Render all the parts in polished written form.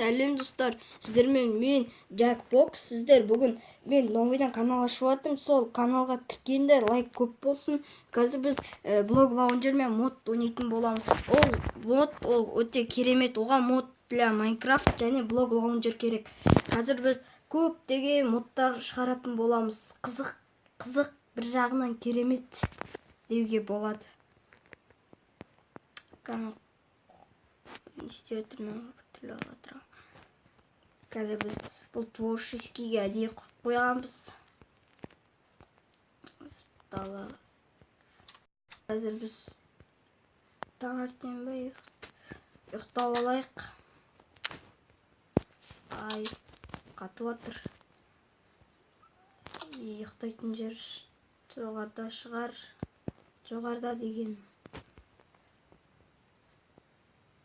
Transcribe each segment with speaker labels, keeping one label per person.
Speaker 1: Сәлем достар, сіздермен мен Jackbox. Сіздер бүгін мен новыйдан канал ашып жатырмын. Сол каналға тіркеліңдер, лайк көп болсын. Қазір біз блог лаунжермен мод ойнайтын боламыз. Ол мод өте керемет. Оған мод для Майнкрафт және блог лаунжер керек. Қазір біз көптеген модтар шығаратын боламыз. Қызық, бір жағынан керемет деуге болады. Не істеп отырмын? Қазір біз бұл творческийге әдейі қойып қойғанбыз. Қазір біз таңертең ұйықтап алайық. Ай, қатып жатыр. Ұйықтайтын жер жоғарыда шығар. Жоғарыда деген.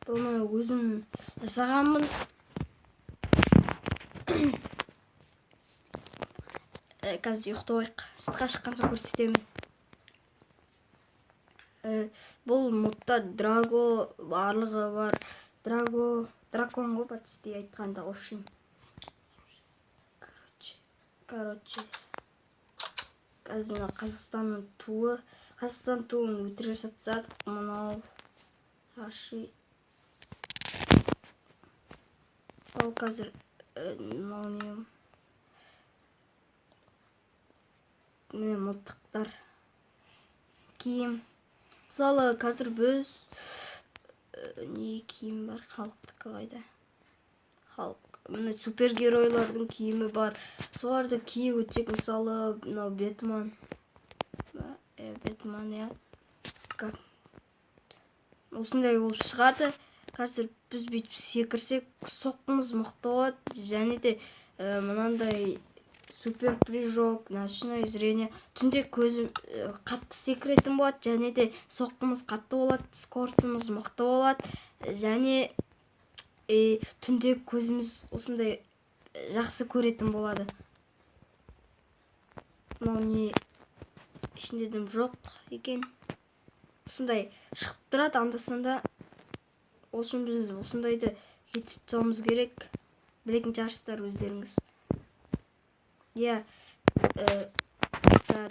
Speaker 1: Бұны өзім жасағанмын. Қазір ұйықтайық. Сыртқа шыққан соң көрсетемін. Бұл модта драго барлығы бар. Дракон ғой почти айтқанда, общем. Короче. Қазір Қазақстанның туы. Қазақстан туын өлтіре жатсақ, мынау ашы. Сол қазір міне мылтықтар, киім. Мысалы қазір біз не киім бар? Халықтікі қайда? Халық. Міне супергеройлардың киімі бар. Соларды киіп өтсек, мысалы мынау Бэтмен. Бэтмен, я. Осындай болып шығады. Қазір біз бүйтіп секірсек, соққымыз мықты болады. Және де мынандай супер прыжок, ночное зрение. Түнде көзім қатты секіретін болады. Және де соққымыз қатты болады. Скоростымыз мықты болады. Және түнде көзіміз осындай жақсы көретін болады. Мынау не ішінде дым жоқ екен. Осындай шығып тұрады анда-санда. Осын біз осындайды кетіп тұрамыз керек. Білетін шығарсыздар өздеріңіз. Я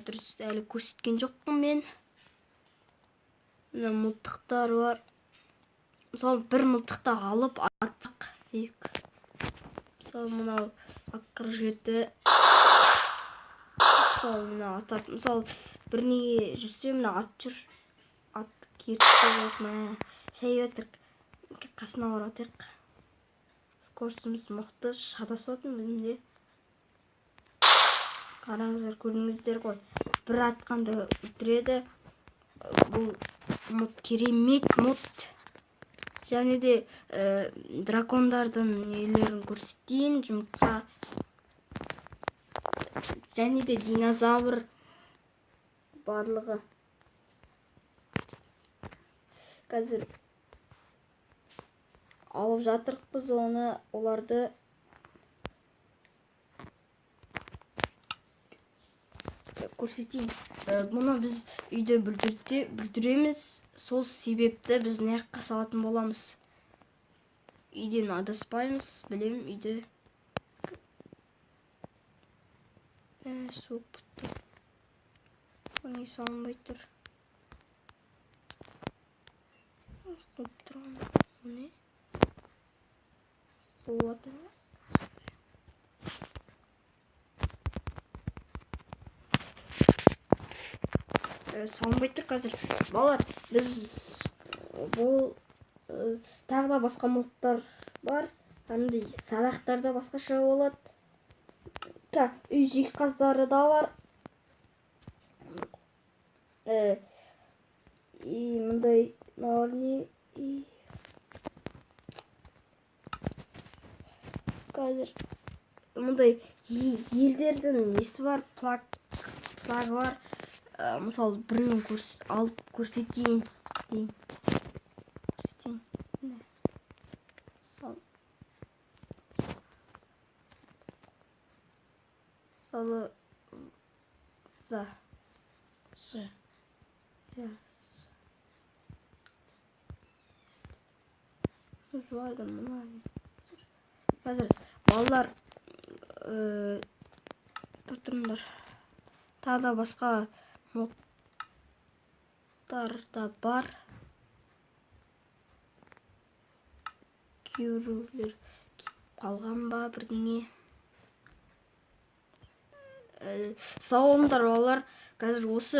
Speaker 1: дұрыс әлі көрсеткен жоқпын мен. Мына мылтықтар бар. Мысалы бір мылтықты алып атсақ дейік. Мысалы мынау AK-47. Мысалы мына атап. Мысалы бірнеге жүрсе мына ат жүр. Ат керіске жоқ. Шәй өтірік. Қасына бар өтірік. Скоростымыз мықты. Шадасатын бізде. Қараңыздар, көрдіңіздер ғой. Бір атқанды өлтіреді. Бұл мод керемет мод. Және де дракондардың нелерін көрсетейін. Жұмыртқа. Және де динозавр барлығы. Қазір алып жатырық біз оларды. Көрсетейін. Бұны біз үйде бүлдіреміз. Сол себепті біз неққа салатын боламыз. Үйден адаспаймыз. Білем, үйде. Суып бұтты. Бұны салынбай тұр. Қойып тұрған. Не? Болады. Салынбай тұр қазір. Балар, біз бұл тағы да басқа модтар бар. Андай садақтарда басқаша болады. Үй жиһаздары да бар. Мындай не қазір мындай елдердің несі бар, флагы бар. Мысалы біреуін алып көрсетейін. Мысалы қазір балалар тұрыңдар. Тағы да басқа модтар да бар. Кейбіреулер қалған ба бірдеңе. Сау болыңдар балалар. Қазір осы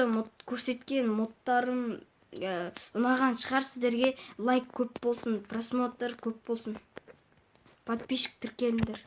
Speaker 1: көрсеткен модтарым ұнаған шығар сіздерге. Лайк көп болсын, просмотр көп болсын. Подписчик тіркеліңдер.